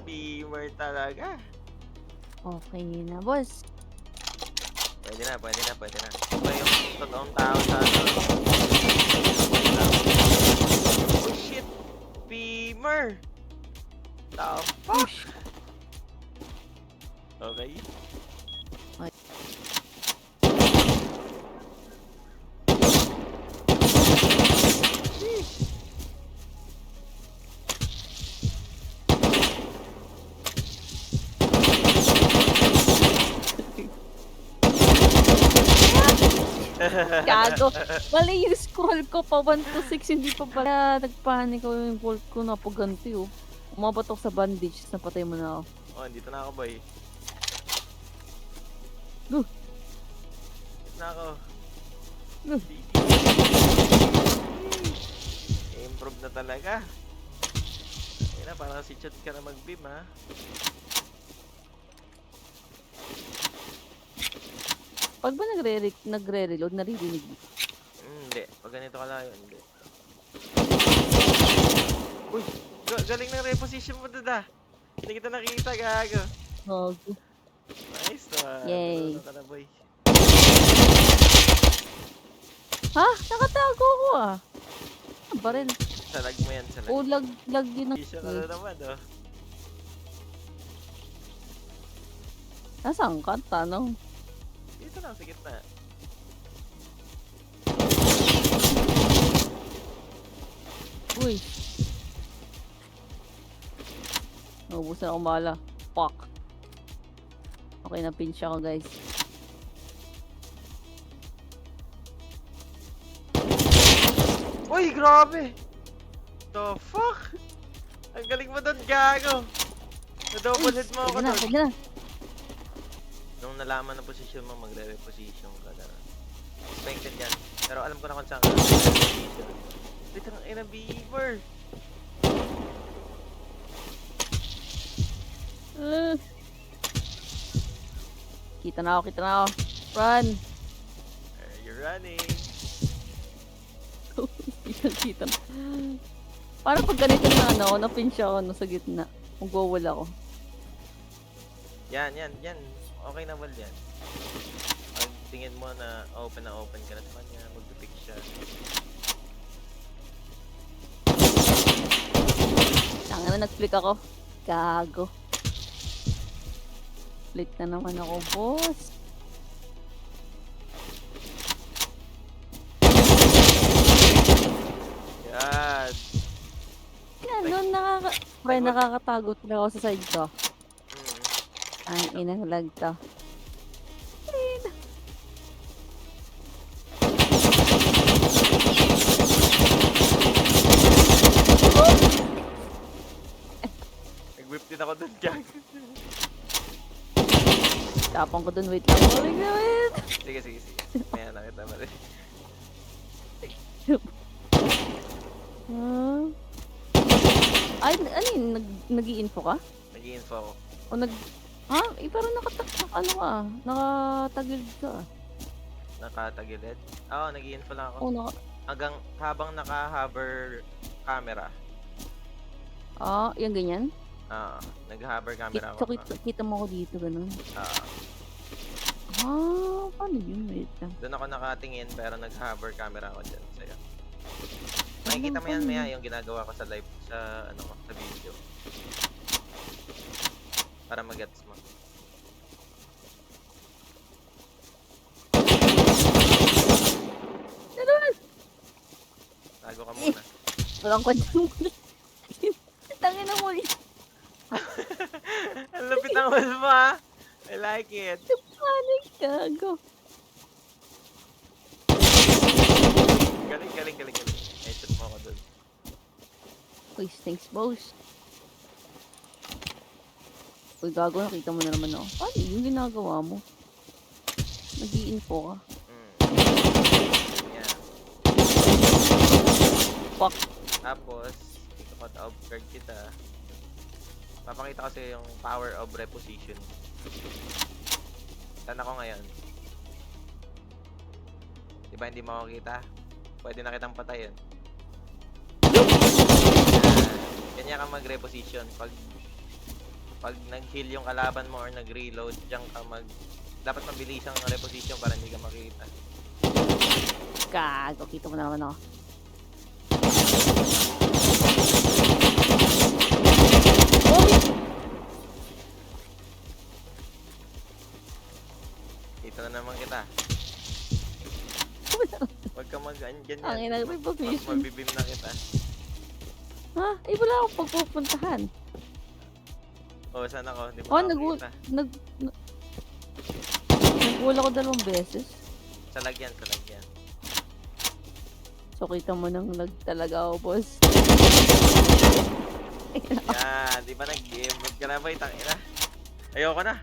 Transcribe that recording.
Beamer talaga. Okay na, boss. Pwede na. Iba yung totoong tao sa ano. Oh shit! Beamer! The fuck? Okay. Gago. Mali yung scroll ko pa 1 to 6. Hindi pa pala nagpanik ako yung bolt ko. Napaganti oh. Umabot ako sa bandage. Napatay mo na ako. Oh, dito na ako, boy. Duh. Dito na ako. Duh. Improve na talaga. Ayun na, parang si Chad ka na mag-beam, ha? Pag ba nagre-reload, naririnig mo? Hindi. Pag ganito ka layo, hindi. Uy! Galing ng reposition mo, Dada. Hindi kita nakita, gago. Gago. Nice one. Yay. Ano ka na, boy? Ha? Nakatago ko ah. Baril. Salag mo yan, salag. O lag yun ang... Isya ka na naman, oh. Nasaan ka? Tanong. Dito lang, sa gitna. Uy. Naubos na akong bala. Fuck. Okay na pinch ako guys. Uy, grabe! The fuck? Ang galing mo doon, gago! Na-double hit mo ako Sige na, doon. sige na. Nung nalaman na position mo, magre-reposition ka na. Expected yan. Pero alam ko na kung saan ka reposition. Wait, ang ina, Beamer! Kita na ako. Run! You're running! Kita na. Parang pag ganito na ano, na-pinch ako no, sa gitna. Mag-wall ako. Yan. Okay na wall yan. Pag tingin mo na open ka na sa kanya, mag-pick siya. Tanga na, nag-flick ako. Gago. Flick na naman ako, boss. Yan! Ganun, nakakatago talaga ako sa side ko. Ang inang lag to. Nag-whip din ako doon, gag. Tapang ko dun, wait lang. Wait. Sige. Maya nakita mo rin. Ay, ano yun? Nag-i-info ka? Nag-i-info ako. O ha? Parang nakatagilid ka. Nakatagilid? Oo, nag-i-info lang ako. Oo, Habang naka-hover camera. Yung ganyan? Nag-hover camera ako. Kita mo ko dito, ganun. Paano yun? Wait lang. Doon ako nakatingin pero nag-hover camera ako dyan sa'yo. Makikita mo yan maya yung ginagawa ko sa live, sa video. Para mag-gets mo. Tago ka muna. Walang kwenta mo. Tangin na muli. Ang lapit ng wall mo, ha? I like it. Panic, gago. Galing. Headshot mo ako dun. Uy, thanks, boss. Uy, gago, nakita mo na naman ako. Paano yung ginagawa mo? Nag-i-info ka. Yan. Fuck. Tapos, ikot off guard kita. Papakita ko sa'yo yung power of reposition. Saan ako ngayon? Diba hindi mo makikita? Pwede na kitang patayin. Ganyan ka mag-reposition. Pag Pag nag-heal yung kalaban mo or nag-reload, diyan ka dapat mabilis ang reposition para hindi ka makita. Gago, kita mo naman ako. Oh! Dito na naman kita. Huwag ka mag-andyan Ang yan. ina, may position. Mabibim na kita. Ha? Eh, wala akong pagpupuntahan. Oh, saan ako? Hindi mo Oh, nakakita. Nag-wall ako 2 beses. Sa lagyan, sa lagyan. So, kita mo nang lag talaga ako, boss. Yan, di ba nag-game? Huwag ka na ba, itang ina? Ayoko na.